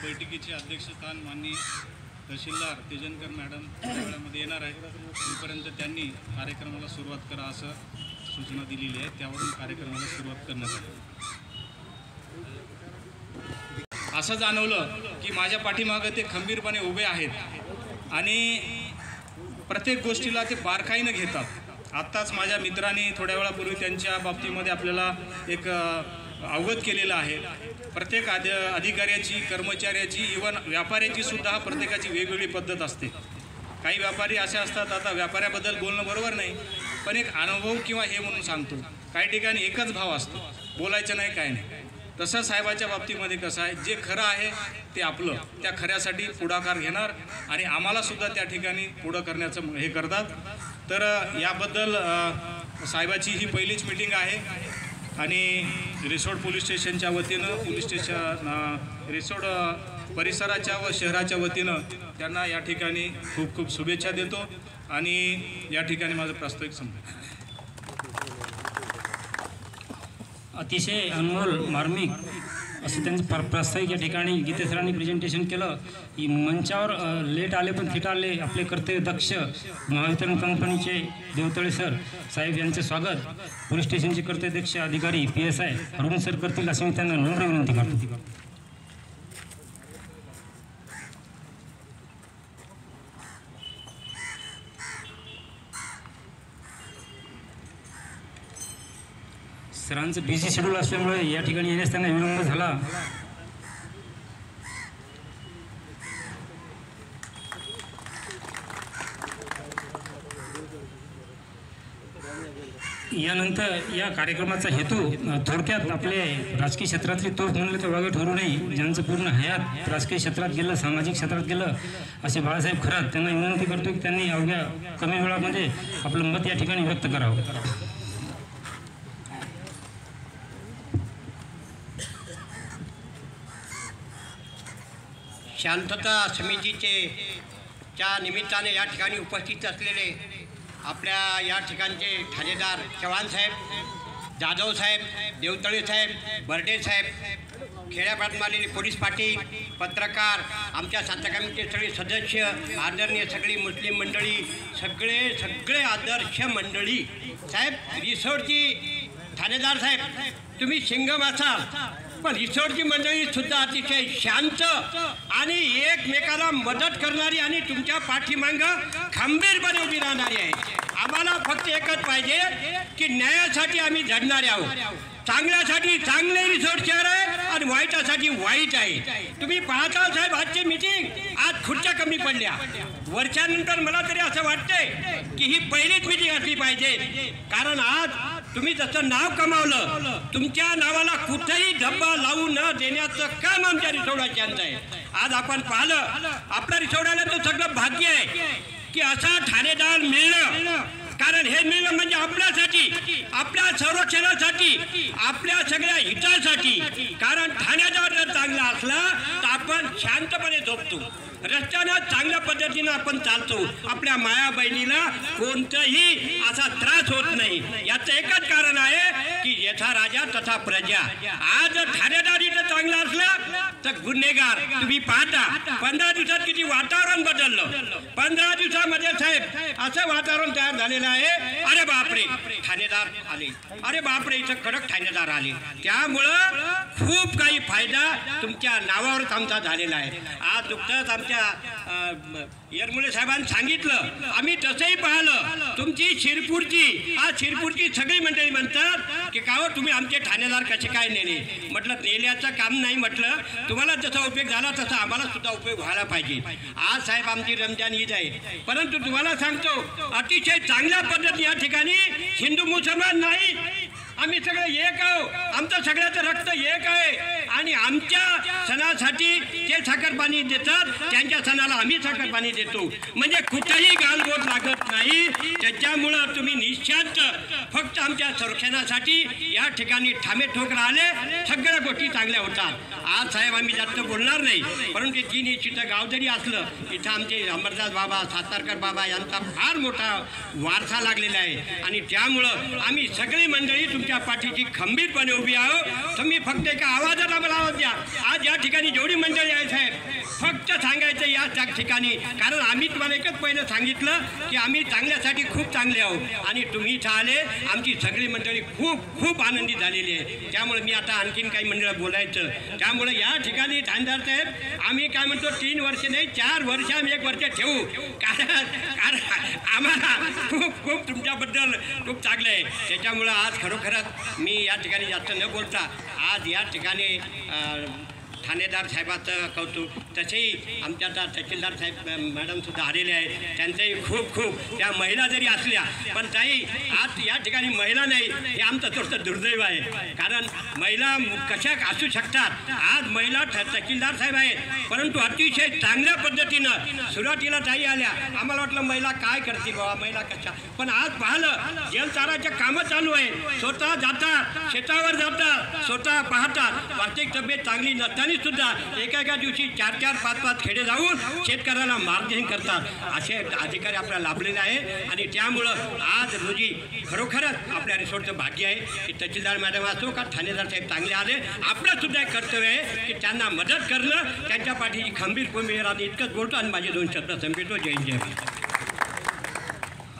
बैठकीचे अध्यक्षस्थान माननीय तहसीलदार तेजनकर मॅडम थोड्या वेळामध्ये येणार आहेत. तोपर्यंत त्यांनी कार्यक्रमाला सुरुवात करा असं सूचना दिलेली आहे. त्यावरून कार्यक्रमाला सुरुवात करण्यात आली. असं जाणवलं की माझ्या पाठीमागं ते खंबीरपणे उभे आहेत आणि प्रत्येक गोष्टीला ते बारकाईनं घेतात. आत्ताच माझ्या मित्रांनी थोड्या वेळापूर्वी त्यांच्या बाबतीमध्ये आपल्याला एक अवगत केलेलं आहे. प्रत्येक अधिकाऱ्याची, कर्मचाऱ्याची, इव्हन व्यापाऱ्याची सुद्धा प्रत्येकाची वेगवेगळी पद्धत असते. काही व्यापारी असे असतात, आता व्यापाऱ्याबद्दल बोलणं बरोबर नाही, पण एक अनुभव किंवा हे म्हणून सांगतो. काही ठिकाणी एकच भाव असतो, बोलायचं नाही, काय नाही. तसं साहेबाच्या बाबतीमध्ये कसं आहे, जे खरं आहे ते आपलं, त्या खऱ्यासाठी पुढाकार घेणार आणि आम्हालासुद्धा त्या ठिकाणी पुढं करण्याचं हे करतात. तर याबद्दल साहेबाची ही पहिलीच मीटिंग आहे आणि रिसोड पोलीस स्टेशनच्या वतीनं, रिसोड परिसराच्या व शहराच्या वतीनं त्यांना या ठिकाणी खूप खूप शुभेच्छा देतो आणि या ठिकाणी माझं प्रास्ताविक संपलं. अतिशय अनमोल मार्मिक असं त्यांचं प्रास्ताविक या ठिकाणी गीते सरांनी प्रेझेंटेशन केलं. ही मंचावर लेट आले पण थिट आले आपले कर्तव्य दक्ष महावितरण कंपनीचे देवतळे सर साहेब यांचे स्वागत. पोलीस स्टेशनचे कर्तव्य दक्ष अधिकारी PSI अरुण सर करतील अशी मी त्यांना नम्र विनंती करतो. सरांचं बिझी शेड्यूल असल्यामुळे या ठिकाणी येण्यास त्यांना विलंब झाला. यानंतर या कार्यक्रमाचा हेतू थोडक्यात आपले राजकीय क्षेत्रातली तोफ म्हणले तर वागे ठरू नये. ज्यांचं पूर्ण हयात राजकीय क्षेत्रात गेलं, सामाजिक क्षेत्रात गेलं असे बाळासाहेब खरात त्यांना विनंती करतो की त्यांनी अवघ्या कमी वेळामध्ये आपलं मत या ठिकाणी व्यक्त करावं. शांतता समितीच्या निमित्ताने या ठिकाणी उपस्थित असलेले आपल्या या ठिकाणचे ठाणेदार चव्हाण साहेब, जाधव साहेब, देवतळे साहेब, बर्डे साहेब, खेड्यापासून आलेले पोलीस पाटील, पत्रकार, आमच्या शांती कमिटीचे सगळे सदस्य, आदरणीय सगळी मुस्लिम मंडळी, सगळे आदर्श मंडळी. साहेब, रिसोडची ठाणेदार साहेब तुम्ही सिंगम असाल, पण रिसोडची मंडळी सुद्धा अतिशय शांत आणि एकमेकाला मदत करणारी आणि तुमच्या पाठीमागं खंबीरपणे उभी राहणारी आहे. आम्हाला फक्त एकच पाहिजे की न्यायासाठी आम्ही झडणारे आहोत. चांगल्यासाठी चांगले रिसोड शहर आहे आणि वाईटासाठी वाईट आहे. तुम्ही पाहता साहेब आजची मीटिंग, आज खुर्च्या कमी पडल्या. वर्षानंतर मला तरी असं वाटतंय की ही पहिलीच मीटिंग असली पाहिजे. कारण आज तुम्ही जसं नाव कमावलं, तुमच्या नावाला कुठेही धब्बा लावू न देण्याचं काम आमच्या रिसोडाच्यांचं आहे. आज आपण पाहिलं आपल्या रिसोडाला तर सगळं भाग्य आहे की असा ठाणेदार मिळणं. कारण हे मिळणं म्हणजे आपल्यासाठी, आपल्या संरक्षणासाठी, आपल्या सगळ्या हितासाठी. कारण ठाणेदार जर चांगला असला तर आपण शांतपणे झोपतो, रस्त्यानं चांगल्या पद्धतीनं आपण चालतो, आपल्या माया बहिणीला कोणताही असा त्रास होत नाही. याचं एकच कारण आहे की यथा राजा तथा प्रजा. आज ठाणेदार इथं चांगला असला तर गुन्हेगार. तुम्ही पाहता 15 दिवसात किती वातावरण बदललं. 15 दिवसामध्ये साहेब असं वातावरण तयार झालेलं आहे, अरे बापरे ठाणेदार आले, अरे बापरे इथं कडक ठाणेदार आले. त्यामुळं खूप काही फायदा तुमच्या नावावरच आमचा झालेला आहे. आज नुकतंच आमच्या येरमुळे साहेबांनी सांगितलं, आम्ही तसंही पाहिलं तुमची शिरपूरची, आज शिरपूरची सगळी मंडळी म्हणतात की का हो तुम्ही आमचे ठाणेदार कसे काय नेले. म्हटलं नेल्याचं काम नाही, म्हटलं तुम्हाला जसा उपयोग झाला तसा आम्हाला सुद्धा उपयोग व्हायला पाहिजे. आज साहेब आमची रमजान ईद आहे, परंतु तुम्हाला सांगतो अतिशय चांगल्या पद्धती या ठिकाणी हिंदू मुसलमान नाही, आम्ही सगळे एक आहो. आमचं सगळ्याचं रक्त एक आहे आणि आमच्या सणासाठी ते साखरपाणी देतात, त्यांच्या सणाला आम्ही साखरपाणी देतो. म्हणजे कुठेही गालबोट लागत नाही. त्याच्यामुळं तुम्ही निशांत फक्त आमच्या संरक्षणासाठी या ठिकाणी ठामेठोक राहिले, सगळ्या गोष्टी चांगल्या होतात. आज साहेब आम्ही जास्त बोलणार नाही, परंतु जी निश्चित गाव जरी असलं इथं आमचे अमरदास बाबा, सातारकर बाबा यांचा फार मोठा वारसा लागलेला आहे आणि त्यामुळं आम्ही सगळी मंडळी तुमच्या पाठीची खंबीरपणे उभी आहोत. तुम्ही फक्त एका आवाजाला मला आवाज द्या. आज या ठिकाणी जेवढी मंडळी देवतळे साहेब, फक्त सांगायचं या ठिकाणी, कारण आम्ही तुम्हाला एकच पहिलं सांगितलं की आम्ही चांगल्यासाठी खूप चांगले आहोत आणि तुम्ही इथं आले, आमची सगळी मंडळी खूप खूप आनंदी झालेली आहे. त्यामुळे मी आता आणखीन काही मंडळ बोलायचं, त्यामुळे या ठिकाणी ठाणेदार साहेब आम्ही काय म्हणतो 3 वर्ष नाही 4 वर्ष आम्ही 1 वर्ष ठेवू, कारण आम्हाला खूप खूप तुमच्याबद्दल खूप चांगलं आहे. त्याच्यामुळं आज खरोखरच मी या ठिकाणी जास्त न बोलता आज या ठिकाणी ठाणेदार साहेबाचं कौतुक, तसेही आमच्या आता तहसीलदार साहेब मॅडमसुद्धा आलेले आहेत, त्यांचंही खूप खूप, त्या महिला जरी असल्या पण ताई आज या ठिकाणी महिला नाही हे आमचं थोडंसं दुर्दैव आहे, कारण महिला कशा असू शकतात. आज महिला तहसीलदार साहेब आहेत, परंतु अतिशय चांगल्या पद्धतीनं सुरुवातीला ताई आल्या, आम्हाला वाटलं महिला काय करते बाबा, महिला कशा, पण आज पाहिलं जलचाराच्या कामं चालू आहे, स्वतः जातात शेतावर जातात, स्वतः पाहतात, वार्षिक तब्येत चांगली नसताना सुद्धा एका दिवशी 4-4, 5-5 खेडे जाऊन शेतकऱ्याला मार्गदर्शन करतात, असे अधिकारी आपल्याला लाभलेले आहे. आणि त्यामुळं आज रोजी खरोखरच आपल्या रिसोर्टचं भाग्य आहे की तहसीलदार मॅडम असो का ठाणेदार साहेब चांगले आले. आपलं सुद्धा एक कर्तव्य आहे की त्यांना मदत करणं, त्यांच्या पाठीची खंबीर भूमी राहणे. इतकंच बोलतो आणि माझे 2 शब्द संपवतो. जय जय.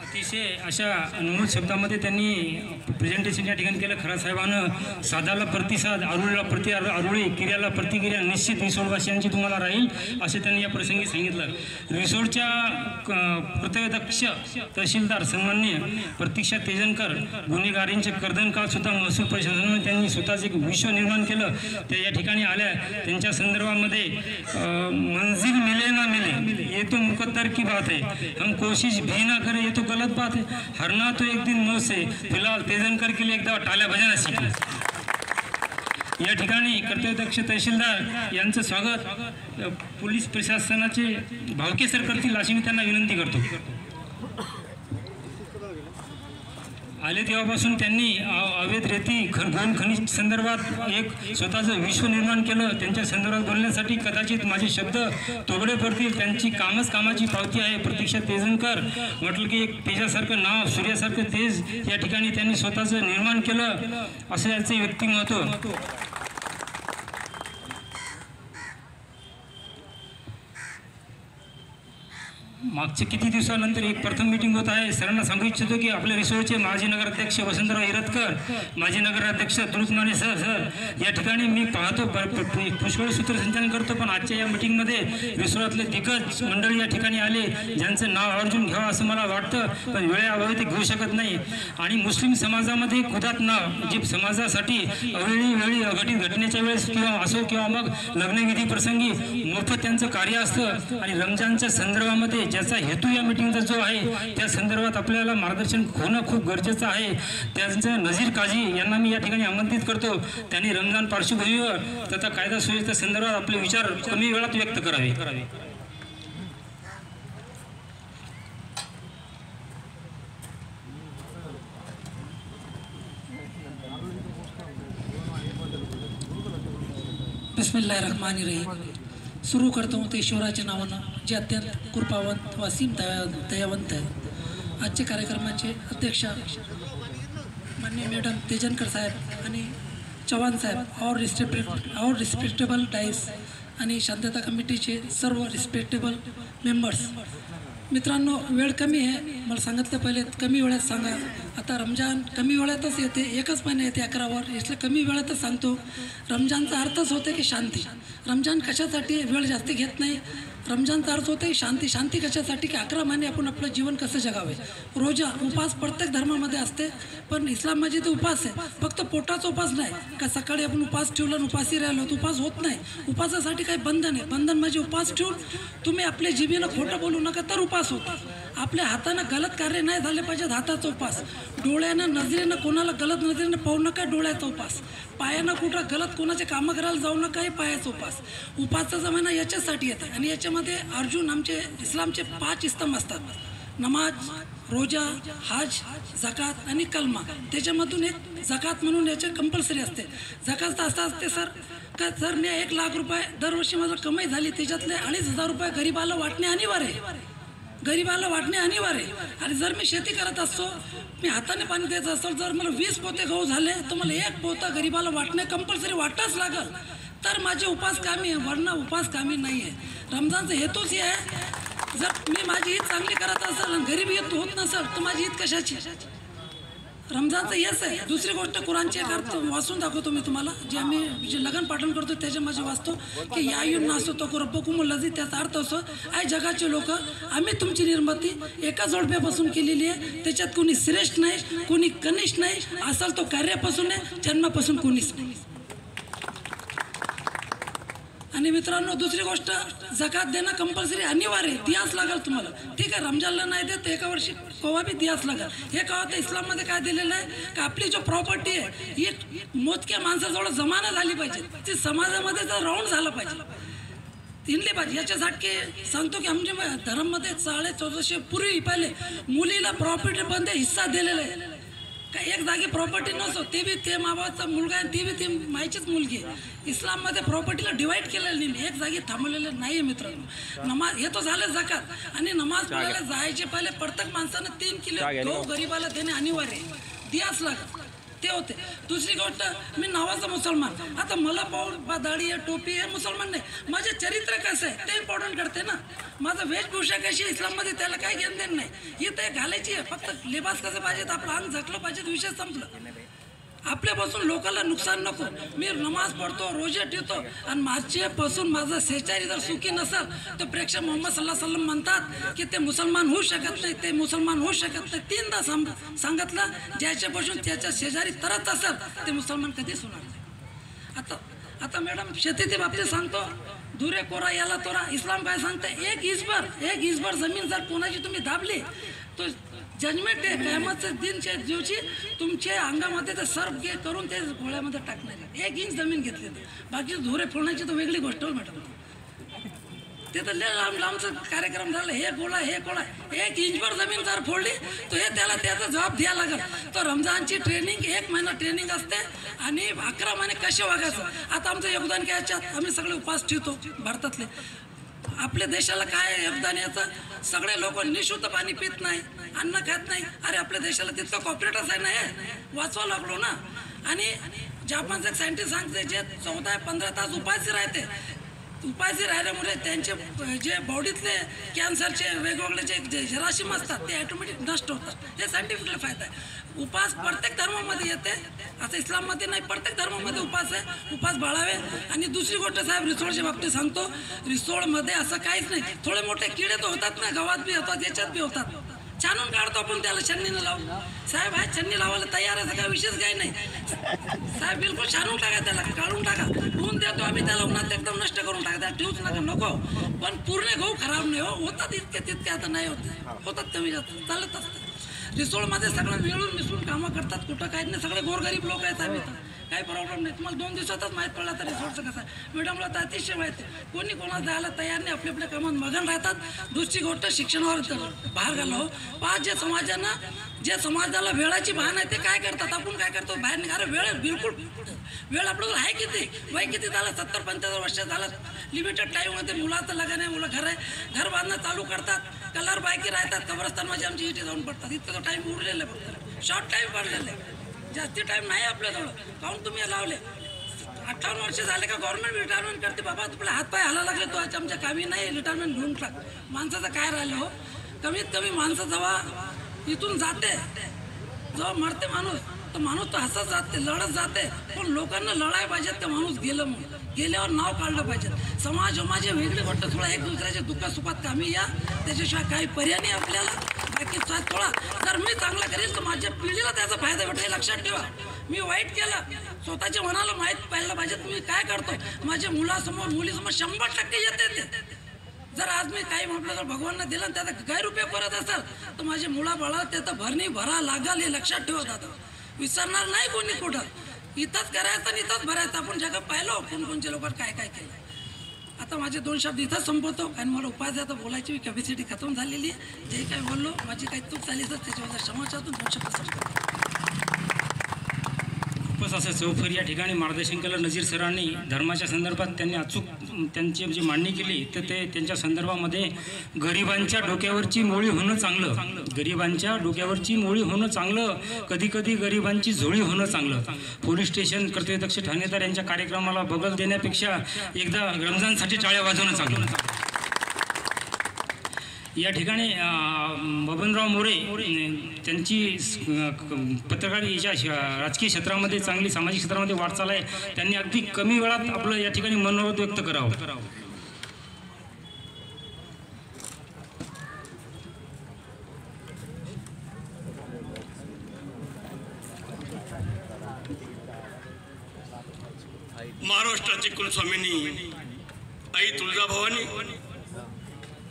अतिशय अशा अनमोल शब्दामध्ये त्यांनी प्रेझेंटेशन या ठिकाणी केलं. खरा साहेबानं साधाला प्रतिसाद, आरुळीला आरुळी, क्रियाला प्रतिक्रिया निश्चित रिसोडवासियांची तुम्हाला राहील असे त्यांनी या प्रसंगी सांगितलं. रिसोडच्या कर्तव्यदक्ष तहसीलदार सन्माननीय प्रतीक्षा तेजनकर गुन्हेगारींचे कर्दनकाळसुद्धा महसूल प्रशासनाने त्यांनी स्वतःच एक विश्व निर्माण केलं. त्या या ठिकाणी आल्या, त्यांच्या संदर्भामध्ये मंजिल मिले ना मिले ये तो मुकद्दर की बात है, हम कोशिश भी ना करें ये तो गलत बात है, हरना तो एक दिन मौत से. फिलहाल तेजनकर के लिए एकदा टाळ्या बजाना शिकले. या ठिकाणी कर्तव्यदक्ष तहसीलदार यांचं स्वागत पोलीस प्रशासनाचे भावके सर करतील अशी मी त्यांना विनंती करतो. आले तेव्हापासून त्यांनी अवैध रेती घन खनिज संदर्भात एक स्वतःचं विश्व निर्माण केलं. त्यांच्या संदर्भात बोलण्यासाठी कदाचित माझे शब्द तोगडे पडतील, त्यांची कामाची पावती आहे. प्रतीक्षा तेजनकर म्हटलं की एक तेजासारखं नाव, सूर्यासारखं तेज या ठिकाणी त्यांनी स्वतःचं निर्माण केलं, असं याचे व्यक्तिमत्व. मागच्या किती दिवसानंतर एक प्रथम मीटिंग होत आहे. सरांना सांगू इच्छितो की आपल्या रिसोर्टचे माजी नगराध्यक्ष वसंतराव इरतकर, माजी नगराध्यक्ष दुरुस्माने सर या ठिकाणी मी पाहतो पुष्कळ सूत्रसंचालन करतो, पण आजच्या या मीटिंगमध्ये रिसोर्टातले दिग्गज मंडळी या ठिकाणी आले, ज्यांचं नाव आवर्जून घ्यावं असं मला वाटतं, पण वेळेअभावी ते घेऊ शकत नाही. आणि मुस्लिम समाजामध्ये खुदात नाव जे समाजासाठी वेळी अघटित घटनेच्या वेळेस किंवा असो किंवा मग लग्नविधी प्रसंगी मोफत त्यांचं कार्य असतं. आणि रमजानच्या संदर्भामध्ये ज्याचा हेतू या मीटिंगचा जो आहे त्या संदर्भात आपल्याला मार्गदर्शन होणं खूप गरजेचं आहे. त्यांचं नजीर काझी यांना मी या ठिकाणी आमंत्रित करतो. त्यांनी रमजान पार्श्वभूमीवर तथा कायदा सुव्यवस्थे संदर्भात आपले विचार कमी वेळात व्यक्त करावे. बिस्मिल्लाहिर्रहमानिर्रहीम. सुरू करतो ते ईश्वराच्या नावानं जे अत्यंत कृपावंत वासीम दयावंत आहे. आजच्या कार्यक्रमाचे अध्यक्ष माननीय मॅडम तेजनकर साहेब आणि चव्हाण साहेब और रिस्पेक्टेबल डाईस आणि शांतता कमिटीचे सर्व रिस्पेक्टेबल मेंबर्स. मित्रांनो, वेळ कमी आहे, मला सांगितलं पहिले कमी वेळात सांगा. आता रमजान कमी वेळातच येते, एकच महिना येते 11वर, इसलिए कमी वेळातच सांगतो. रमजानचा अर्थच होते की शांती. रमजान कशासाठी वेळ जास्ती घेत नाही. रमजानचा अर्थ होते शांती. शांती कशासाठी की 11 महिने आपण आपलं जीवन कसं जगावे. रोजा उपास प्रत्येक धर्मामध्ये असते, पण इस्लाममध्ये तो उपास आहे, फक्त पोटाचा उपास नाही का सकाळी आपण उपास ठेवलं आणि उपाशी राहिलो तर उपास होत नाही. उपासासाठी काही बंधन आहे. बंधन म्हणजे उपास ठेवून तुम्ही आपल्या जिभेनं खोटं बोलू नका तर उपास होता. आपल्या हातानं गलत कार्य नाही झाले पाहिजेत, हाताचा उपास. डोळ्यानं नजरेनं कोणाला गलत नजरेनं पाहू नका, डोळ्याचा उपास. पायानं कुठं गलत कोणाचे कामं करायला जाऊ नका, हे पायाचा उपास. उपासचा जमाना याच्यासाठी येतं. आणि याच्यामध्ये अर्जुन आमचे इस्लामचे 5 स्तंभ असतात: नमाज, रोजा, हज, जकात आणि कलमा. त्याच्यामधून एक जकात म्हणून याच्या कंपल्सरी असते. जकात असं असते सर का जर मी 1 लाख रुपये दरवर्षी माझं कमाई झाली, त्याच्यातले 2,500 रुपये गरीबाला वाटणे अनिवार्य आहे. गरीबाला वाटणे अनिवार्य आहे. आणि जर मी शेती करत असतो, मी हाताने पाणी द्यायचं असतो, जर मला 20 पोते गहू झाले तर मला 1 पोता गरीबाला वाटणे कंपल्सरी वाटाच लागल. तर माझे उपास कामी आहे, वरनं उपास कामी नाही आहे. रमजानचा हेतूच हे आहे, जर मी माझी ईद चांगली करत असेल आणि गरीब ईद होत नसेल तर माझी ईद कशाची? रमजानचं हेच आहे. दुसरी गोष्ट कुराणची एक अर्थ वाचून दाखवतो मी तुम्हाला, जे आम्ही जे लगन पाठन करतो त्याच्या माझे वाचतो की या युन असो तो रब्बकुमुल्लाजी. त्याचा अर्थ असो, आहे जगाचे लोक, आम्ही तुमची निर्मिती एका जोडप्यापासून केलेली आहे. त्याच्यात कोणी श्रेष्ठ नाही, कोणी कनिष्ठ नाही, असेल तो कार्यापासून आहे, जन्मापासून कोणीच नाही. आणि मित्रांनो, दुसरी गोष्ट, जकात देणं कंपल्सरी अनिवार्य, द्याच लागेल तुम्हाला. ठीक आहे, रमजानला नाही देत एका वर्षी कोवा बी द्याच लागेल. हे का होतं, इस्लाममध्ये काय दिलेलं आहे की आपली जो प्रॉपर्टी आहे ही मोजक्या माणसाजवळ जमाना झाली पाहिजे, ती समाजामध्ये जर राऊंड झालं पाहिजे, तिनली पाहिजे. याच्यासाठी सांगतो की आमच्या धर्ममध्ये 1450 पूर्वी पहिले मुलीला प्रॉपर्टीमध्ये हिस्सा दिलेला आहे. का एक जागी प्रॉपर्टी नसो, ते बी ते माबाचा मुलगा आहे, ती बी ती माईचीच मुलगी आहे. इस्लाममध्ये प्रॉपर्टीला डिवाईड केलेलं नाही, एक जागी थांबवलेलं नाही आहे मित्रांनो. नमाज हे तो झालं जकात, आणि नमाज पडायला जायचे पहिले प्रत्येक माणसानं 3 किलो गहू गरिबाला देणे अनिवार्य आहे, द्याच लागत, ते होते. दुसरी गोष्ट, मी नावाचा मुसलमान, आता मला पाहून दाढी आहे, टोपी आहे, मुसलमान नाही, माझे चरित्र कसं आहे ते इम्पॉर्टंट करते ना. माझं वेशभूषा कशी आहे इस्लाममध्ये त्याला काही घेणं देणं नाही. ही ते घालायची आहे, फक्त लिबास कसं पाहिजे, आपलं अंग झाकलं पाहिजे, विषय संपलं. आपल्यापासून लोकांना नुकसान नको. मी नमाज पढतो, रोजे ठेवतो, आणि माझ्यापासून माझं शेजारी जर सुखी नसेल तर प्रेक्षक मोहम्मद सल्लल्लाहु अलैहि वसल्लम म्हणतात की ते मुसलमान होऊ शकत नाही, ते मुसलमान होऊ शकत नाही. 3दा सांगितलं, ज्याच्यापासून त्याच्या शेजारी तरच असेल ते मुसलमान कधीच होणार नाही. आता मॅडम, शेतीच्या बाबतीत सांगतो, दुरे कोरा याला तोरा. इस्लाम काय सांगते, एक इसभर जमीन जर कोणाची तुम्ही दाबली तो जजमेंट डे, कयामतच्या दिनच्या दिवशी तुमच्या अंगामध्ये ते सर्फ करून ते गोळ्यामध्ये टाकणार. 1 इंच जमीन घेतली, बाकी धुरे फोडण्याची तर वेगळी गोष्ट हो मॅडम. ते तर लांबचा कार्यक्रम झाला, हे गोळा 1 इंचभर जमीन जर फोडली तर हे त्याचा जबाब द्यायला लागेल. तर रमजानची ट्रेनिंग 1 महिना ट्रेनिंग असते, आणि 11 महिने कसे वागायचं. आता आमचं योगदान काय याच्यात, आम्ही सगळे उपास ठेवतो भारतातले. आपल्या देशाला काय योगदान याचं, सगळे लोक निशुद्ध पाणी पित नाही, अन्न खात नाही. अरे आपल्या देशाला तितकं कॉपरेटच आहे ना, हे वाचवा लागलो ना. आणि जपानचे एक सायंटिस्ट सांगते, जे 14-15 तास उपाशी राहते, उपाशी राहिल्यामुळे त्यांचे जे बॉडीतले कॅन्सरचे वेगवेगळे जे जरासीम असतात ते ॲटोमॅटिक नष्ट होतात. हे सायंटिफिकला फायदा आहे. उपास प्रत्येक धर्मामध्ये येते, असं इस्लाममध्ये नाही, प्रत्येक धर्मामध्ये उपास आहे, उपास बाळावे. आणि दुसरी गोष्ट साहेब, रिसोडच्या बाबतीत सांगतो, रिसोडमध्ये असं काहीच नाही. थोडे मोठे किडे तर होतात ना, गव्हात बी होतात, याच्यात बी होतात, छानून काढतो आपण, त्याला छन्नीनं लावू. साहेब आहे छन्नी लावायला तयार आहे, काय विशेष काही नाही साहेब, बिलकुल छानून टाका, त्याला काढून टाका, ऊन देतो आम्ही त्याला, उन्हात एकदम नष्ट करून टाका, त्याला ठेवूच नका, नको. पण पूर्ण गहू खराब नाही हो, होतात तितके आता नाही होतात कमी जास्त चालत असतात. रिसोडमध्ये सगळं मिळून मिसळून कामं करतात, कुठं काही नाही, सगळे गोरगरीब लोक आहेत आम्ही, तर काही प्रॉब्लेम नाही. तुम्हाला 2 दिवसातच माहीत पडला तर रिसोडचं कसं आहे. मॅडमला तर अतिशय माहिती आहे, कोणी कोणाला जायला तयार नाही, आपल्या कामात मगन राहतात. दुसरी गोष्ट, शिक्षणावर बाहेर घाला हो. जे समाजाला वेळाची भान आहे ते काय करतात, आपण काय करतो, बाहेर निघा. वेळ बिलकुल, वेळ आपल्याला आहे किती, वय किती झालं, 70-75 वर्ष झालं. लिमिटेड टाईममध्ये मुलाचं लग्न आहे, मुलं घर बांधणं चालू करतात, कलर बायकी राहतात, कब्रस्तानमध्ये आमची इथे जाऊन पडतात. इतकं टाईम उरलेलं आहे, फक्त शॉर्ट टाईम पडलेलं आहे, जास्ती टाईम नाही आपल्याजवळ. काहून तुम्ही लावले 58 वर्ष झाले का गव्हर्नमेंट रिटायरमेंट करते. बाबा तुला हातपाय हाला लागले, तो आज आमच्या कामी नाही, रिटायरमेंट घेऊन टाक. माणसाचं काय राहिलं हो, कमीत कमी माणसं जेव्हा इथून जाते, जेव्हा मरते माणूस, तर माणूस तो हसत जाते, लढत जाते. पण लोकांना लढायला पाहिजेत, ते माणूस गेलं, मग गेल्यावर नाव काढलं पाहिजे. समाज वेगळी गोष्ट, थोडा एक दुसऱ्याच्या दुःखासुखात कामी या, त्याच्याशिवाय काही पर्याय नाही आपल्याला. बाकी थोडा जर मी चांगला करेल तर माझ्या पिढीला त्याचा फायदा भेटेल, हे लक्षात ठेवा. मी वाईट केलं, स्वतःच्या मनाला माहीत पाहिलं पाहिजे तुम्ही काय करतो. माझ्या मुलासमोर मुलीसमोर 100% येते ते. जर आज मी काही म्हटलं तर भगवानला दिलं आणि त्याचा गैरउपयोग करत असेल तर माझे मुलाबाळा त्याचं भरा लागल, हे लक्षात ठेवत दादा. विसरणार नाही कोणी कुठं, इथंच करायचं आणि इथंच भरायचं. आपण जगं पाहिलं कोणकोणच्या लोकांना काय काय केलं. आता माझे 2 शब्द इथंच संपवतो, कारण मला उपाय आता बोलायची कॅपॅसिटी खतम झालेली आहे. जे काही बोललो, माझी काही चूक झाली तर त्याच्याबद्दल क्षमा चाहतो. 2 शब्द संपवतो. खूपच असं चौफर या ठिकाणी मार्गदर्शन केलं नजीर सरांनी. धर्माच्या संदर्भात त्यांनी अचूक त्यांची जी मांडणी केली तर ते त्यांच्या संदर्भामध्ये गरिबांच्या डोक्यावरची मोळी होणं चांगलं, गरिबांच्या डोक्यावरची मोळी होणं चांगलं, कधीकधी गरिबांची झोळी होणं चांगलं. पोलीस स्टेशन कर्तव्यदक्ष ठाणेदार यांच्या कार्यक्रमाला बगल देण्यापेक्षा एकदा रमजानसाठी टाळ्या वाजवणं चांगलं. या ठिकाणी बबनराव मोरे त्यांची पत्रकार याच्या राजकीय क्षेत्रामध्ये चांगली सामाजिक क्षेत्रामध्ये वाटचाल आहे. त्यांनी अगदी कमी वेळात आपलं या ठिकाणी मनोगत व्यक्त करावं. महाराष्ट्राची कुलस्वामिनी आई तुळजाभवानी,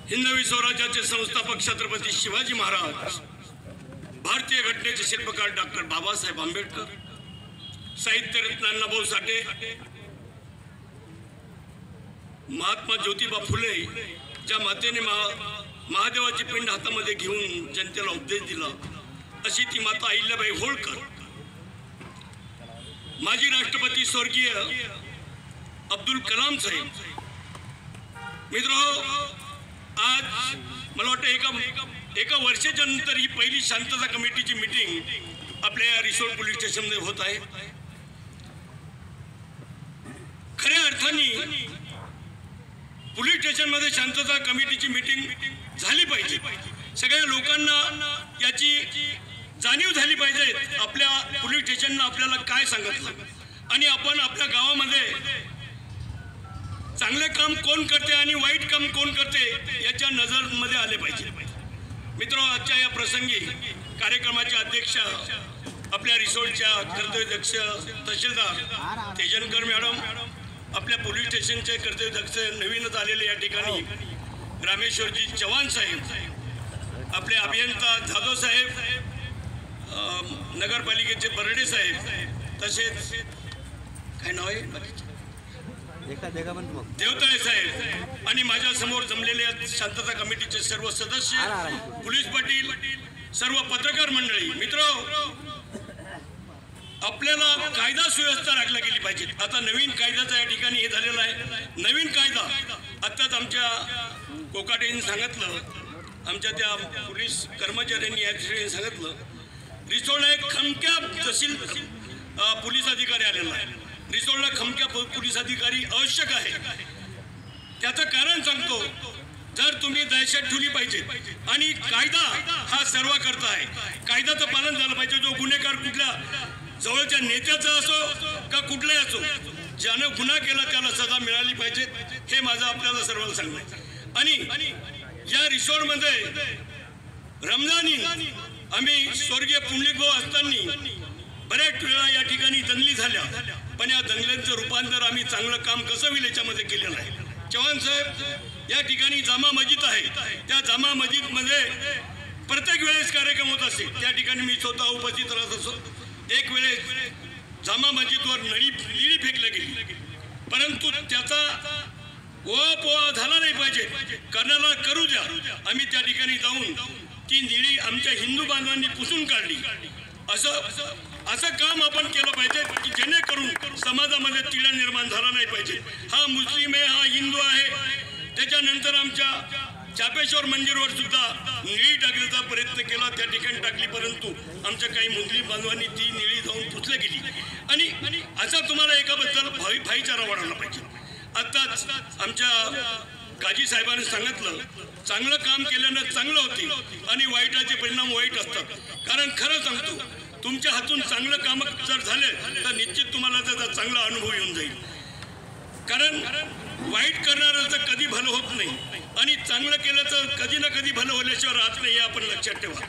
हिंदवी स्वराज्याचे संस्थापक छत्रपती शिवाजी महाराज, भारतीय घटनेचे शिल्पकार डॉक्टर बाबासाहेब आंबेडकर, साहित्यरत्न अण्णाभाऊ साठे, महात्मा ज्योतिबा फुले, ज्या मातेने महादेवाची पिंड हातामध्ये घेऊन जनतेला उपदेश दिला, अशी ती माता अहिल्याबाई होळकर, माजी राष्ट्रपती स्वर्गीय अब्दुल कलाम साहेब. मित्र, आज मला वाटतं एका वर्षाच्या नंतर ही पहिली शांतता कमिटीची मीटिंग आपल्या रिसोर्ट पोलीस स्टेशनमध्ये होत आहे. खऱ्या अर्थाने पोलीस स्टेशनमध्ये शांतता कमिटीची मीटिंग झाली पाहिजे. सगळ्या लोकांना याची जाणीव झाली पाहिजे आपल्या पोलीस स्टेशननं आपल्याला काय सांगितलं आणि आपण आपल्या गावामध्ये चांगले काम कोण करते आणि वाईट काम कोण करते याच्या नजरमध्ये आले पाहिजे. मित्र, आजच्या या प्रसंगी कार्यक्रमाचे अध्यक्ष आपल्या रिसोर्टच्या कर्तव्यदक्ष तहसीलदार तेजनकर मॅडम, आपल्या पोलीस स्टेशनचे कर्तव्यदक्ष नवीनच आलेले या ठिकाणी रामेश्वरजी चव्हाण साहेब, आपले अभियंता जाधव साहेब, नगरपालिकेचे बर्डे साहेब, तसेच काय नाव आहे देवतळे साहेब आणि माझ्या समोर जमलेले शांतता कमिटीचे सर्व सदस्य, पोलीस पाटील, सर्व पत्रकार मंडळी. मित्र, आपल्याला कायदा सुव्यवस्था राखल्या गेली पाहिजे. आता नवीन कायद्याचा या ठिकाणी हे झालेला आहे. नवीन कायदा आत्ताच आमच्या कोकाटेंनी सांगितलं, आमच्या त्या पोलीस कर्मचाऱ्यांनी या ठिकाणी सांगितलं, रिसोडला एक खमक्या तहसील पोलीस अधिकारी आलेला आहे. रिसोडला खमक्या पोलीस अधिकारी आवश्यक आहे. त्याचं कारण सांगतो, जर तुम्ही दहशत ठेवली पाहिजे आणि कायदा हा सर्व करता आहे, कायद्याचं पालन झालं पाहिजे. जो गुन्हेगार कुठल्या जवळच्या नेत्याचा असो का कुठलाही असो, ज्यानं गुन्हा केला त्याला सजा मिळाली पाहिजे, हे माझं आपल्याला सर्वांना सांगणं आहे. आणि या रिसोर्टमध्ये रमजानी आम्ही स्वर्गीय पुंडलिकभाऊ असताना बऱ्याच वेळा या ठिकाणी दंगली झाल्या, पण या दंगल्यांचं रूपांतर आम्ही चांगलं काम कसं होईल याच्यामध्ये केलेलं आहे. चव्हाण साहेब, या ठिकाणी जामा मस्जिद आहे, त्या जामा मस्जिदमध्ये प्रत्येक वेळेस कार्यक्रम होत असे, त्या ठिकाणी मी स्वतः उपस्थित राहत असो. एक वेळेस जामा मस्जिदवर निळी फेकली गेली, परंतु त्याचा ओवापोवा झाला नाही पाहिजे, करण्याला करू द्या. आम्ही त्या ठिकाणी जाऊन ती निळी आमच्या हिंदू बांधवांनी पुसून काढली. असं काम आपण केलं पाहिजे की जेणेकरून समाजामध्ये तिढा निर्माण झाला नाही पाहिजे. हा मुस्लिम आहे, हा हिंदू आहे. त्याच्यानंतर आमच्या चापेश्वर मंदिरवर सुद्धा निळी टाकण्याचा प्रयत्न केला, त्या ठिकाणी टाकली, परंतु आमच्या काही मुस्लिम बांधवांनी ती निळी जाऊन पुसली गेली. आणि असा तुम्हाला एकाबद्दल भाईचारा वाढवला पाहिजे. आत्ताच आमच्या काजी साहेबांनी सांगितलं, चांगलं काम केल्यानं चांगलं होते आणि वाईटाचे परिणाम वाईट असतात. कारण खरं सांगतो, तुमच्या हातून चांगलं काम जर झाले तर निश्चित तुम्हाला त्याचा चांगला अनुभव येऊन जाईल. कारण वाईट करणाऱ्याचं कधी भलं होत नाही आणि चांगलं केलं तर कधी ना कधी भलं होल्याशिवाय राहत नाही, हे आपण लक्षात ठेवा.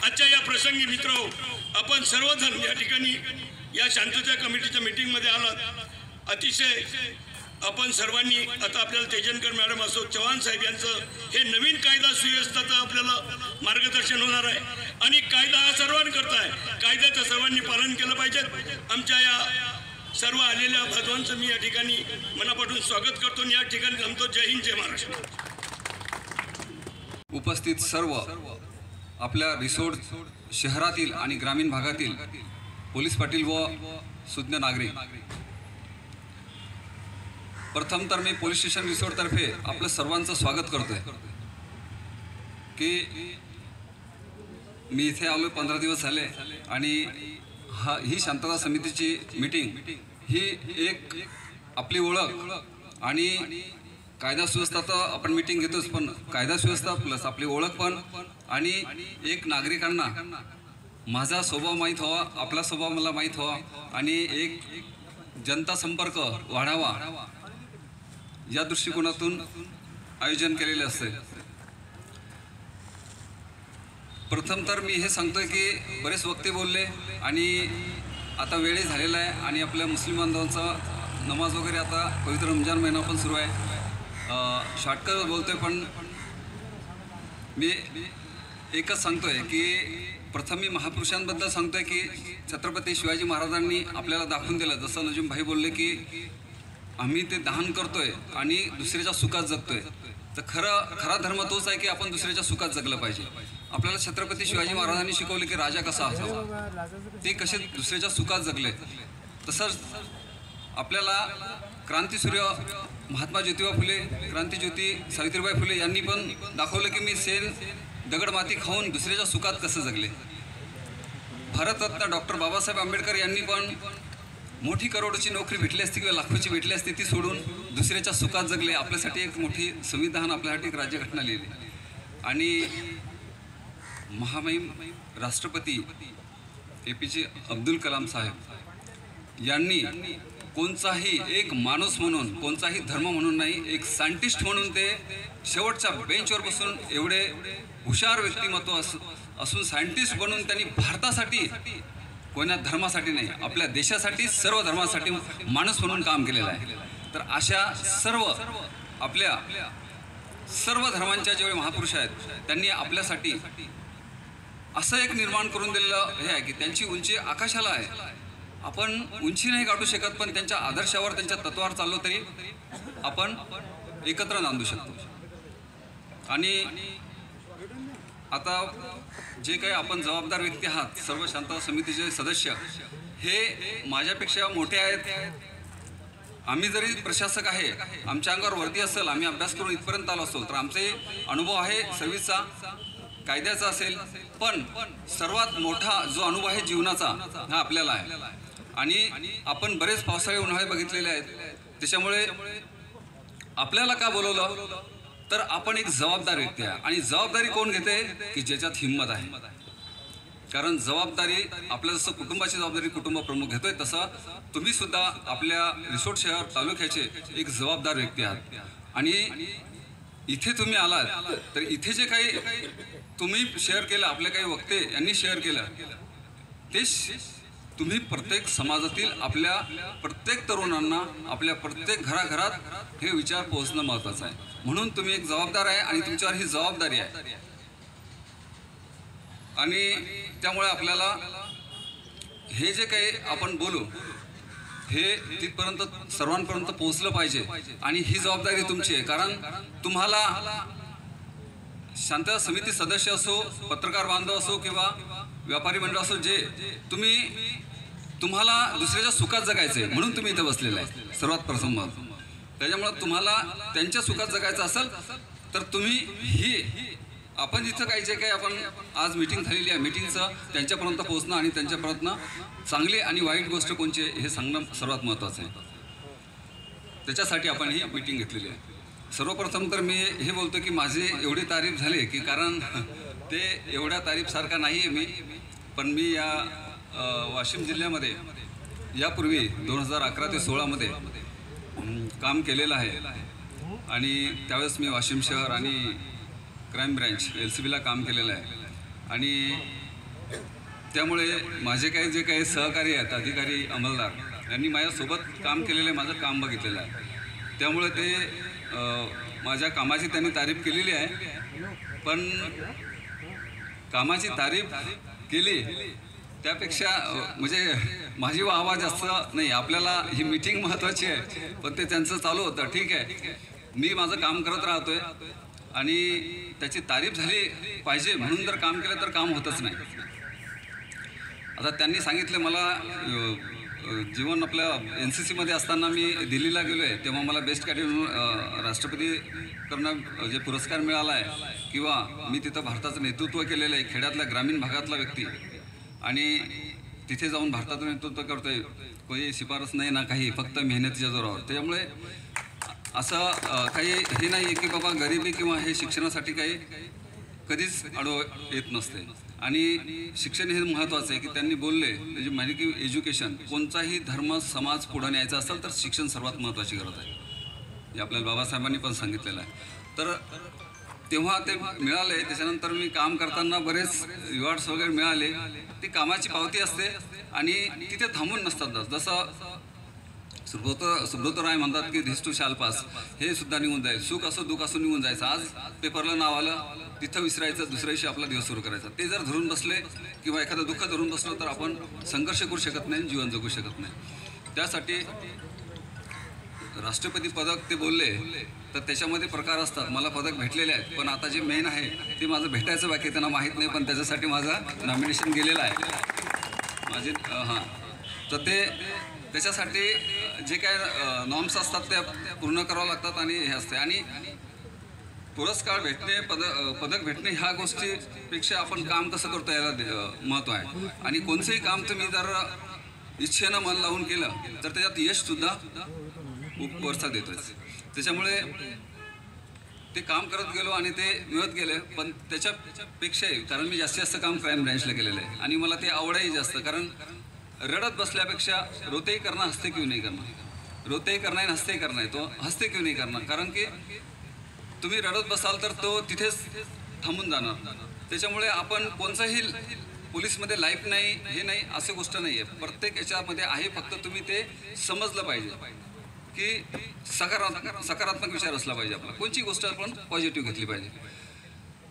आजच्या या प्रसंगी मित्र, आपण सर्वजण या ठिकाणी या शांतता कमिटीच्या मीटिंगमध्ये आलात. अतिशय आपण सर्वांनी, आता आपल्याला तेजनकर मॅडम असो, चव्हाण साहेब यांचं हे नवीन कायदा सुव्यवस्थेचं आपल्याला मार्गदर्शन होणार आहे आणि कायदा हा सर्वांकरता आहे. कायद्याचं सर्वांनी पालन केलं पाहिजे. आमच्या या सर्व आलेल्या बांधवांचं मी या ठिकाणी मनापासून स्वागत करतो आणि या ठिकाणी थांबतो. जय हिंद, जय महाराष्ट्र. उपस्थित सर्व आपल्या रिसोड शहरातील आणि ग्रामीण भागातील पोलीस पाटील व सुज्ञ नागरिक, प्रथम तर मी पोलीस स्टेशन रिसोर्टतर्फे आपलं सर्वांचं स्वागत करतोय की मी इथे आलो 15 दिवस झाले आणि ही शांतता समितीची मीटिंग ही एक आपली ओळख आणि कायदा सुव्यवस्था तर आपण मीटिंग घेतोच, पण कायदा सुव्यवस्था प्लस आपली ओळख पण आणि एक नागरिकांना माझा स्वभाव माहीत व्हावा, आपला स्वभाव मला माहीत व्हावा आणि एक जनता संपर्क वाढावा या दृष्टिकोनातून आयोजन केलेले असते. प्रथम तर मी हे सांगतोय की बरेच वक्ते बोलले आणि आता वेळही झालेला आहे आणि आपल्या मुस्लिम बांधवांचा नमाज वगैरे आता पवित्र रमजान महिना पण सुरू आहे. शॉर्टकट बोलतोय पण मी एकच सांगतोय की प्रथम मी महापुरुषांबद्दल सांगतोय की छत्रपती शिवाजी महाराजांनी आपल्याला दाखवून दिलं, जसं नजीम भाई बोलले की आम्ही ते दान करतोय आणि दुसऱ्याच्या सुखात जगतोय. तर खरा धर्म तोच आहे की आपण दुसऱ्याच्या सुखात जगलं पाहिजे. आपल्याला छत्रपती शिवाजी महाराजांनी शिकवले की राजा कसा असावा, ते कसे दुसऱ्याच्या सुखात जगले. तसंच आपल्याला क्रांतीसूर्य महात्मा ज्योतिबा फुले, क्रांतीज्योती सावित्रीबाई फुले यांनी पण दाखवलं की मी सेन दगड माती खाऊन दुसऱ्याच्या सुखात कसं जगले. भारतरत्न डॉक्टर बाबासाहेब आंबेडकर यांनी पण मोठी करोडची नोकरी भेटली असती किंवा लाखोची भेटली असती, ती सोडून दुसऱ्याच्या सुखात जगले. आपल्यासाठी एक मोठी संविधान, आपल्यासाठी एक राज्यघटना लिहिली. आणि महामहिम राष्ट्रपती APJ अब्दुल कलाम साहेब यांनी कोणताही एक माणूस म्हणून, कोणताही धर्म म्हणून नाही, एक सायंटिस्ट म्हणून ते शेवटच्या बेंचवर बसून एवढे हुशार व्यक्तिमत्व असून सायंटिस्ट बनून त्यांनी भारतासाठी, कोणत्या धर्मासाठी नाही, आपल्या देशासाठी, सर्व धर्मासाठी माणूस म्हणून काम केलेलं आहे. तर अशा आपल्या सर्व धर्मांच्या जेवढे महापुरुष आहेत त्यांनी आपल्यासाठी असं एक निर्माण करून दिलेलं हे आहे की त्यांची उंची आकाशाला आहे. आपण उंची नाही गाठू शकत, पण त्यांच्या आदर्शावर, त्यांच्या तत्वावर चाललो तरी आपण एकत्र नांदू शकतो. आणि आता जे काही आपण जबाबदार व्यक्ती आहात, सर्व शांतता समितीचे सदस्य हे माझ्यापेक्षा मोठे आहेत. आम्ही जरी प्रशासक आहे, आमच्या अंगावर वर्दी असेल, आम्ही अभ्यास करून इथपर्यंत आलो असतो, तर आमचे अनुभव आहे सर्व्हिसचा, कायद्याचा असेल, पण सर्वात मोठा जो अनुभव आहे जीवनाचा हा आपल्याला आहे. आणि आपण बरेच पावसाळे उन्हाळे बघितलेले आहेत. त्याच्यामुळे आपल्याला का बोलवलं तर आपण एक जबाबदार व्यक्ती आहे. आणि जबाबदारी कोण घेते की ज्याच्यात हिंमत आहे. कारण जबाबदारी आपल्या जसं कुटुंबाची जबाबदारी कुटुंब प्रमुख घेतोय, तसं तुम्ही सुद्धा आपल्या रिसोर्ट शहर तालुक्याचे एक जबाबदार व्यक्ती आहात. आणि इथे तुम्ही आलात तर इथे जे काही तुम्ही शेअर केलं, आपले काही वक्ते यांनी शेअर केलं, ते तुम्ही प्रत्येक समाजातील आपल्या प्रत्येक तरुणांना, आपल्या प्रत्येक घराघरात हे विचार पोहोचणं महत्त्वाचं आहे. म्हणून तुम्ही एक जबाबदार आहे आणि तुमच्यावर ही जबाबदारी आहे. आणि त्यामुळे आपल्याला हे जे काही आपण बोलू हे तिथपर्यंत सर्वांपर्यंत पोहोचलं पाहिजे. आणि ही जबाबदारी तुमची आहे. कारण तुम्हाला शांतता समिती सदस्य असो, पत्रकार बांधव असो किंवा व्यापारी मंडळ असो, जे तुम्हाला दुसऱ्याच्या सुखात जगायचं आहे म्हणून तुम्ही इथे बसलेले आहे सर्वात प्रथम. त्याच्यामुळे तुम्हाला त्यांच्या सुखात जगायचं असेल तर तुम्ही ही आपण जिथं काही जे काही आपण आज मीटिंग झालेली आहे, मीटिंगचं त्यांच्यापर्यंत पोहोचणं आणि त्यांच्यापर्यंत चांगली आणि वाईट गोष्ट कोणची हे सांगणं सर्वात महत्त्वाचं आहे. त्याच्यासाठी आपण ही मीटिंग घेतलेली आहे. सर्वप्रथम तर मी हे बोलतो की माझी एवढी तारीफ झाली की कारण ते एवढ्या तारीफसारखा नाही आहे मी, पण मी या वाशिम जिल्ह्यामध्ये यापूर्वी 2011 ते 16मध्ये काम केलेलं आहे. आणि त्यावेळेस मी वाशिम शहर आणि क्राईम ब्रँच LCBला काम केलेलं आहे. आणि त्यामुळे माझे काही जे काही सहकारी आहेत, अधिकारी, अंमलदार यांनी माझ्यासोबत काम केलेलं आहे, माझं काम बघितलेलं आहे. त्यामुळे ते माझ्या कामाची त्यांनी तारीफ केलेली आहे. पण कामाची तारीफ केली त्यापेक्षा म्हणजे माझी वाहवा जास्त नाही. आपल्याला ही मीटिंग महत्त्वाची आहे, पण ते त्यांचं चालू होतं. ठीक आहे, मी माझं काम करत राहतोय आणि त्याची तारीफ झाली पाहिजे म्हणून जर काम केलं तर काम होतच नाही. आता त्यांनी सांगितलं मला जीवन आपल्या NCCमध्ये असताना मी दिल्लीला गेलो आहे, तेव्हा मला बेस्ट कॅडेट म्हणून राष्ट्रपतीकडनं जे पुरस्कार मिळाला आहे, किंवा मी तिथं भारताचं नेतृत्व केलेलं आहे, खेड्यातल्या ग्रामीण भागातला व्यक्ती, आणि तिथे जाऊन भारताचं नेतृत्व करतो आहे, काही शिफारस नाही ना काही, फक्त मेहनतीच्या जोरावर. त्याच्यामुळे असं काही हे नाही आहे की बाबा गरिबी किंवा हे शिक्षणासाठी काही कधीच अडव येत नसते. आणि शिक्षण हे महत्त्वाचं आहे की त्यांनी बोलले म्हणजे माहिती की एज्युकेशन, कोणताही धर्म समाज पुढे न्यायचा असेल तर शिक्षण सर्वात महत्त्वाची गरज आहे, हे आपल्याला बाबासाहेबांनी पण सांगितलेलं आहे. तर तेव्हा ते मिळाले. त्याच्यानंतर मी काम करताना बरेच रिवॉर्ड्स वगैरे मिळाले. ती कामाची पावती असते आणि तिथे थांबून नसतात. जसं सुब्रत राय म्हणतात की धिस टू शाल पास, हे सुद्धा निघून जाईल. सुख असो दुःख असो निघून जायचं. आज पेपरला नाव आलं तिथं विसरायचं, दुसऱ्या दिवशी आपला दिवस सुरू करायचा. ते जर धरून बसले किंवा एखादं दुःख धरून बसलं तर आपण संघर्ष करू शकत नाही, जीवन जगू शकत नाही. त्यासाठी राष्ट्रपती पदक ते बोलले तर त्याच्यामध्ये प्रकार असतात. मला पदक भेटलेले आहेत, पण आता जे मेन आहे ते माझं भेटायचं बाकी, त्यांना माहीत नाही, पण त्याच्यासाठी माझं नॉमिनेशन गेलेलं आहे माझे. हां, तर ते त्याच्यासाठी जे काय नॉर्म्स असतात त्या पूर्ण करावं लागतात आणि हे असते. आणि पुरस्कार भेटणे, पदक भेटणे ह्या गोष्टीपेक्षा आपण काम कसं करतो याला महत्त्व आहे. आणि कोणतंही काम तुम्ही जर इच्छेनं मन लावून केलं तर त्याच्यात यशसुद्धा वरचा देतोच. त्याच्यामुळे ते काम करत गेलो आणि ते मिळत गेले. पण त्याच्यापेक्षाही, कारण मी जास्तीत जास्त काम क्राईम ब्रँचला केलेलं आहे आणि मला ते आवडही जास्त. कारण रडत बसल्यापेक्षा रोतेही करणं हसते क्यों नाही करणं, रोतेही करणं आहे हसतेही करणं आहे, तो हसते क्यों नाही करणं. कारण की तुम्ही रडत बसाल तर तो तिथेच थांबून जाणार. त्याच्यामुळे आपण कोणताही पोलीसमध्ये लाईफ नाही, हे नाही असं गोष्ट नाही आहे. प्रत्येक याच्यामध्ये आहे, फक्त तुम्ही ते समजलं पाहिजे की सकारात्मक विचार असला पाहिजे आपला. कोणची गोष्ट आपण पॉझिटिव्ह घेतली पाहिजे.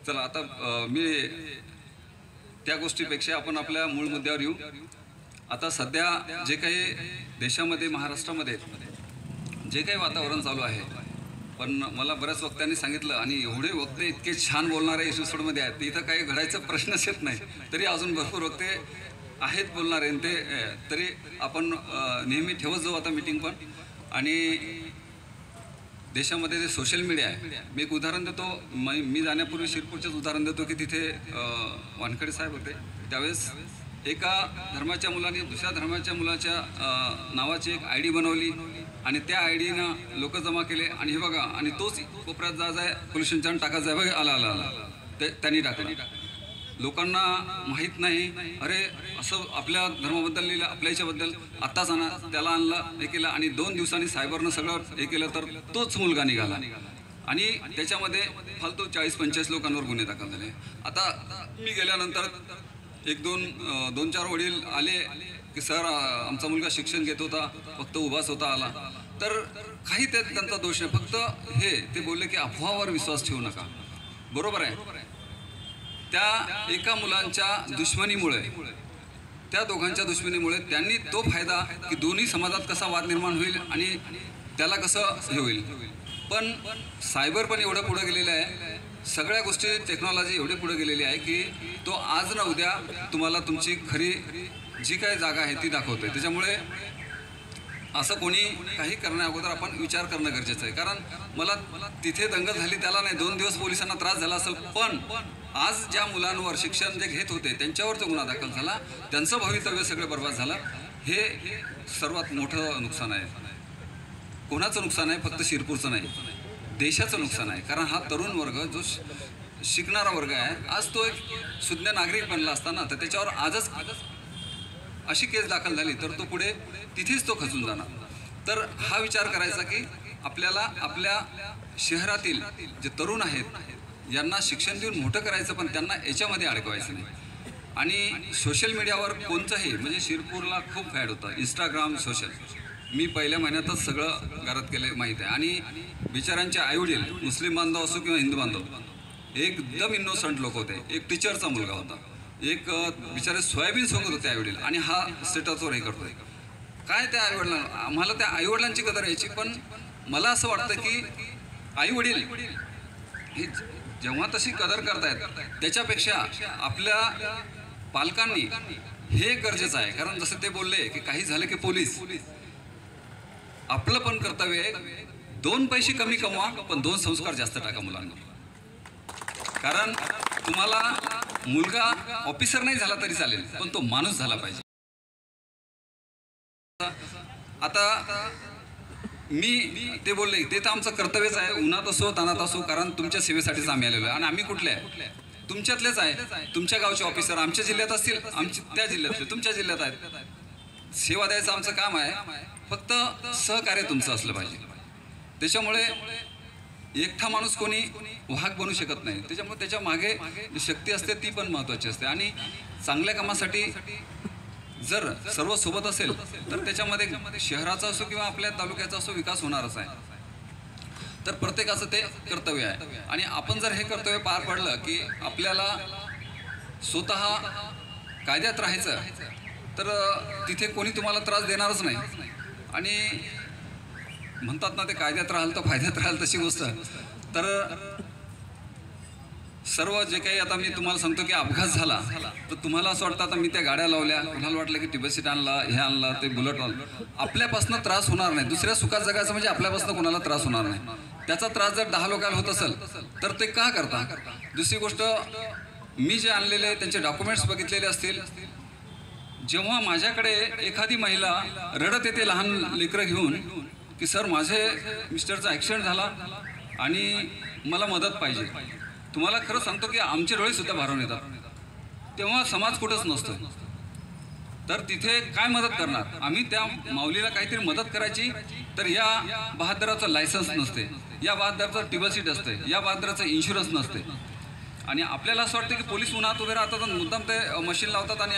चला आता मी त्या गोष्टीपेक्षा आपण आपल्या मूळ मुद्द्यावर येऊ. आता सध्या जे काही देशामध्ये महाराष्ट्रामध्ये जे काही वातावरण चालू आहे, पण मला बऱ्याच वक्त्यांनी सांगितलं आणि एवढे वक्ते इतके छान बोलणारे एपिसोडमध्ये आहेत, इथं काही घडायचा प्रश्नच येत नाही. तरी अजून भरपूर वक्ते आहेत बोलणारे, ते तरी आपण नेहमी ठेवत जाऊ आता मीटिंग पण. आणि देशामध्ये जे सोशल मीडिया आहे, मी एक उदाहरण देतो. मी जाण्यापूर्वी शिरपूरचंच उदाहरण देतो की तिथे वानखडे साहेब होते. त्यावेळेस एका धर्माच्या मुलाने दुसऱ्या धर्माच्या मुलाच्या नावाची एक ID बनवली आणि त्या IDनं लोक जमा केले. आणि हे बघा, आणि तोच कोपऱ्यात जाय पोलीस स्टेशन टाकायचा आहे, बघा आला त्यांनी टाकला. लोकांना माहीत नाही, अरे असं आपल्या धर्माबद्दल लिहिलं, आपल्या याच्याबद्दल आत्ताच आणा, त्याला आणलं, हे केलं. आणि 2 दिवसांनी सायबरनं सगळं हे केलं तर तोच मुलगा निघाला आणि त्याच्यामध्ये फालतू 40-45 लोकांवर गुन्हे दाखल झाले. आता मी गेल्यानंतर 2-4 वडील आले की सर आमचा मुलगा शिक्षण घेत होता, फक्त उभाच होता आला. तर काही त्यांचा दोष नाही, फक्त हे ते बोलले की अफवावर विश्वास ठेवू नका. बरोबर आहे. त्या एका मुलांच्या दुश्मनीमुळे, त्या दोघांच्या दुश्मनीमुळे त्यांनी तो फायदा की दोन्ही समाजात कसा वाद निर्माण होईल आणि त्याला कसं हे होईल. पण सायबर पण एवढं पुढे गेलेलं आहे, सगळ्या गोष्टी टेक्नॉलॉजी एवढी पुढे गेलेली आहे की तो आज ना उद्या तुम्हाला तुमची खरी जी काही जागा आहे ती दाखवतोय. त्याच्यामुळे असं कोणी काही करण्या अगोदर आपण विचार करणं गरजेचं आहे. कारण मला तिथे दंगल झाली त्याला नाही, 2 दिवस पोलिसांना त्रास झाला असेल, पण आज ज्या मुलांवर शिक्षण जे घेत होते त्यांच्यावर जो गुन्हा दाखल झाला, त्यांचं भवितव्य सगळं बर्बाद झालं. हे सर्वात मोठं नुकसान आहे. कोणाचं नुकसान आहे? फक्त शिरपूरचं नाही, देशाचं नुकसान आहे. कारण हा तरुण वर्ग जो शिकणारा वर्ग आहे, आज तो एक सुज्ञ नागरिक बनला असताना तर त्याच्यावर आजच अशी केस दाखल झाली तर तो पुढे तिथेच तो खचून जाणार. तर हा विचार करायचा की आपल्याला आपल्या शहरातील जे तरुण आहेत यांना शिक्षण देऊन मोठं करायचं, पण त्यांना याच्यामध्ये अडकवायचं नाही. आणि सोशल मीडियावर कोणतंही, म्हणजे शिरपूरला खूप फॅड होतं इंस्टाग्राम सोशल. मी पहिल्या महिन्यातच सगळं घरात केलं माहीत आहे. आणि बिचारांचे आईवडील मुस्लिम बांधव असो किंवा हिंदू बांधव एकदम इनोसंट लोक होते. एक टीचरचा मुलगा होता, एक बिचारे सोयाबीन सोंगत होते आईवडील, आणि हा स्टेटसवर हे करतोय. काय त्या आईवडिलांना, आम्हाला त्या आईवडिलांची कदर यायची. पण मला असं वाटतं की आईवडील हे जेव्हा तशी कदर करतायत त्याच्यापेक्षा आपल्या पालकांनी हे गरजेचं आहे. कारण जसं ते बोलले की काही झालं की पोलीस, आपलं पण कर्तव्य आहे 2 पैसे कमी कमवा पण 2 संस्कार जास्त टाका मुलांना. कारण तुम्हाला मुलगा ऑफिसर नाही झाला तरी चालेल पण तो माणूस झाला पाहिजे. आता मी ते बोलले ते तर आमचं कर्तव्यच आहे, उन्हात असो तानात असो, कारण तुमच्या सेवेसाठीच आम्ही आलेलो आहे. आणि आम्ही कुठले आहे? तुमच्यातलेच आहे. तुमच्या गावचे ऑफिसर आमच्या जिल्ह्यात असतील, आमच्या त्या जिल्ह्यातले तुमच्या जिल्ह्यात आहेत. सेवा द्यायचं आमचं काम आहे, फक्त सहकार्य तुमचं असलं पाहिजे. त्याच्यामुळे एकटा माणूस कोणी वाहक बनू शकत नाही. त्याच्यामुळे त्याच्या मागे शक्ती असते ती पण महत्त्वाची असते. आणि चांगल्या कामासाठी जर सर्व सोबत असेल तर त्याच्यामध्ये शहराचा असो किंवा आपल्या तालुक्याचा असो विकास होणारच आहे. तर प्रत्येकाचं ते कर्तव्य आहे. आणि आपण जर हे कर्तव्य पार पडलं की आपल्याला स्वतः कायद्यात राहायचं, तर तिथे कोणी तुम्हाला त्रास देणारच नाही. आणि म्हणतात ना, ते कायद्यात राहाल तर फायद्यात राहाल, तशी गोष्ट. तर सर्व जे काही आता मी तुम्हाला सांगतो की अपघात झाला तर तुम्हाला असं वाटतं आता मी त्या गाड्या लावल्या, कुणाला वाटलं की टिबल सीट आणला, हे आणला, ते बुलेट आणलं, आपल्यापासून त्रास होणार नाही. दुसऱ्या सुखात जगायचं म्हणजे आपल्यापासून कोणाला त्रास होणार नाही. त्याचा त्रास जर 10 लोकांना होत असेल तर ते का करता? दुसरी गोष्ट, मी जे आणलेले त्यांचे डॉक्युमेंट्स बघितलेले असतील. जेव्हा माझ्याकडे एखादी महिला रडत येते लहान लेकरं घेऊन की सर माझे मिस्टरचा ॲक्सिडेंट झाला आणि मला मदत पाहिजे, तुम्हाला खरं सांगतो की आमचे डोळेसुद्धा भारावून येतात. तेव्हा समाज कुठंच नसतो. तर तिथे काय मदत करणार? आम्ही त्या माऊलीला काहीतरी मदत करायची, तर या बहादराचं लायसन्स नसते, या बहादराचं टिबल सीट असते, या बहादराचं इन्शुरन्स नसते. आणि आपल्याला असं वाटतं की पोलीस उन्हात उभे राहतात आणि मुद्दाम ते मशीन लावतात आणि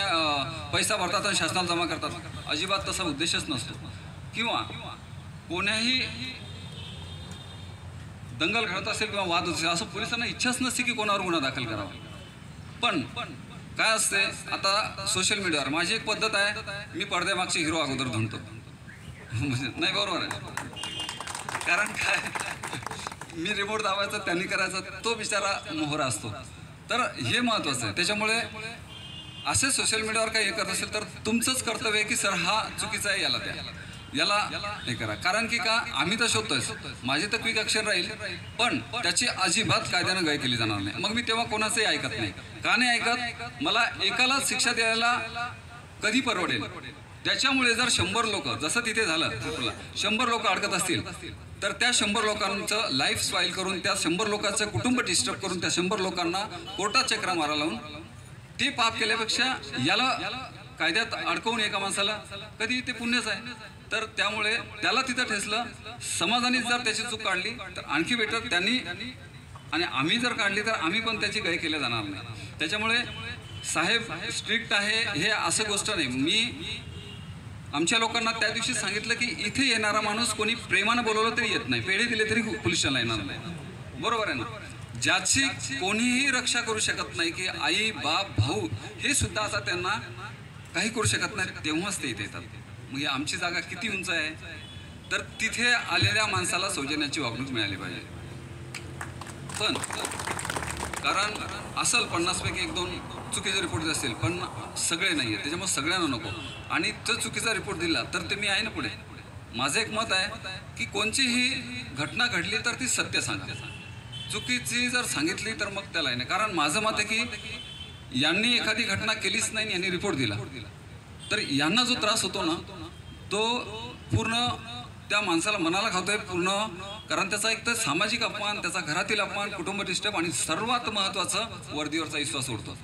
पैसा भरतात आणि शासनाला जमा करतात. अजिबात तसा उद्देशच नसतो. किंवा कोण्याही दंगल घडत असेल किंवा वाद असेल, असं पोलिसांना इच्छाच नसते की कोणावर गुन्हा दाखल करावा. पण काय असते, आता सोशल मीडियावर माझी एक पद्धत आहे, मी पडद्यामागचे हिरो अगोदर धुंडतो. नाही, बरोबर आहे. कारण काय, मी रिमोट दाबायचा, त्यांनी करायचा, तो बिचारा मोहरा असतो. तर हे महत्त्वाचं आहे. त्याच्यामुळे असे सोशल मीडियावर काही हे करत असेल तर तुमचंच कर्तव्य आहे की सर हा चुकीचा आहे, याला द्या, याला हे करा. कारण की का, आम्ही तर शोधतोय, माझी तर क्विक ॲक्शन राहील पण त्याची अजिबात कायद्यानं गय केली जाणार नाही. मग मी तेव्हा कोणाचंही ऐकत नाही. का नाही ऐकत? मला एकाला शिक्षा द्यायला कधी परवडेल? त्याच्यामुळे जर 100 लोक, जसं तिथे झालं 100 लोक अडकत असतील तर त्या 100 लोकांचं लाईफ स्पाईल करून, त्या 100 लोकांचं कुटुंब डिस्टर्ब करून, त्या 100 लोकांना कोर्टात चक्रा मारा लावून ते पाप केल्यापेक्षा याला कायद्यात अडकवून एका माणसाला कधी ते पुण्यच आहे. तर त्यामुळे त्याला तिथं ठेसलं, समाजाने जर त्याची चूक काढली तर आणखी बेटर त्यांनी, आणि आम्ही जर काढली तर आम्ही पण त्याची गय केल्या जाणार नाही. त्याच्यामुळे साहेब स्ट्रिक्ट आहे हे असं गोष्ट नाही. मी आमच्या लोकांना त्या दिवशी सांगितलं की इथे येणारा माणूस कोणी प्रेमानं बोलवलं तरी येत नाही, पेढे दिले तरी पोलिसाला येणार नाही. बरोबर आहे ना? ज्याची कोणीही रक्षा करू शकत नाही की आई, बाप, भाऊ, हे सुद्धा आता त्यांना काही करू शकत नाही, तेव्हाच ते इथे येतात. मग आमची जागा किती उंच आहे? तर तिथे आलेल्या माणसाला सौजन्याची वागणूक मिळाली पाहिजे. पण कारण असेल 50 पैकी 1-2 चुकीचे रिपोर्ट असतील, पण सगळे नाही आहेत. त्याच्यामुळे सगळ्यांना नको. आणि तो चुकीचा रिपोर्ट दिला तर ते मी आहे ना पुढे. माझं एक मत आहे की कोणतीही घटना घडली तर ती सत्य सांगा. चुकीची जर सांगितली तर मग त्याला आहे. कारण माझं मत आहे की यांनी एखादी घटना केलीच नाही, यांनी रिपोर्ट दिला, तर यांना जो त्रास होतो ना तो पूर्ण त्या माणसाला मनाला खावतोय पूर्ण. कारण त्याचा एक तर सामाजिक अपमान, त्याचा घरातील अपमान, कुटुंब डिस्टर्ब, आणि सर्वात महत्त्वाचं वर्दीवरचा विश्वास उडतो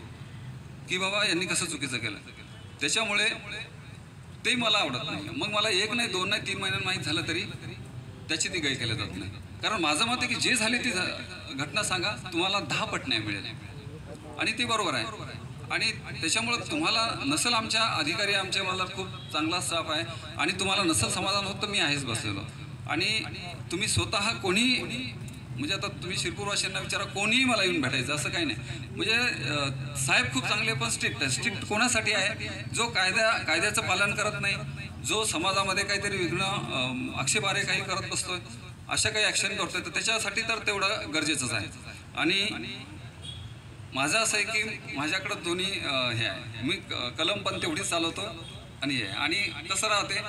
की बाबा यांनी कसं चुकीचं केलं. त्याच्यामुळे ते मला आवडत नाही. मग मला 1 नाही 2 नाही 3 महिन्यात माहीत झालं तरी त्याची ती गय केल्या जात नाही. कारण माझं मत आहे की जे झाली ती घटना सांगा, तुम्हाला 10 पट न्याय मिळेल. आणि ते बरोबर आहे. आणि त्याच्यामुळं तुम्हाला नसल, आमच्या अधिकारी आमचे मला खूप चांगला स्टाफ आहे, आणि तुम्हाला नसल समाधान होत तर मी आहेच बसलेलो. आणि तुम्ही स्वतः कोणी, म्हणजे आता तुम्ही शिरपूरवासियांना विचारा, कोणीही मला येऊन भेटायचं असं काही नाही. म्हणजे साहेब खूप चांगले पण स्ट्रिक्ट आहे. स्ट्रिक्ट कोणासाठी आहे? जो कायद्याचं पालन करत नाही, जो समाजामध्ये काहीतरी विघ्न आक्षेपार्ह काही करत बसतोय, अशा काही ॲक्शन करतोय, तर त्याच्यासाठी तर तेवढं गरजेचंच आहे. आणि माझं असं आहे की माझ्याकडं दोन्ही हे आहे, मी कलम पण तेवढीच चालवतो आणि हे आणि कसं राहते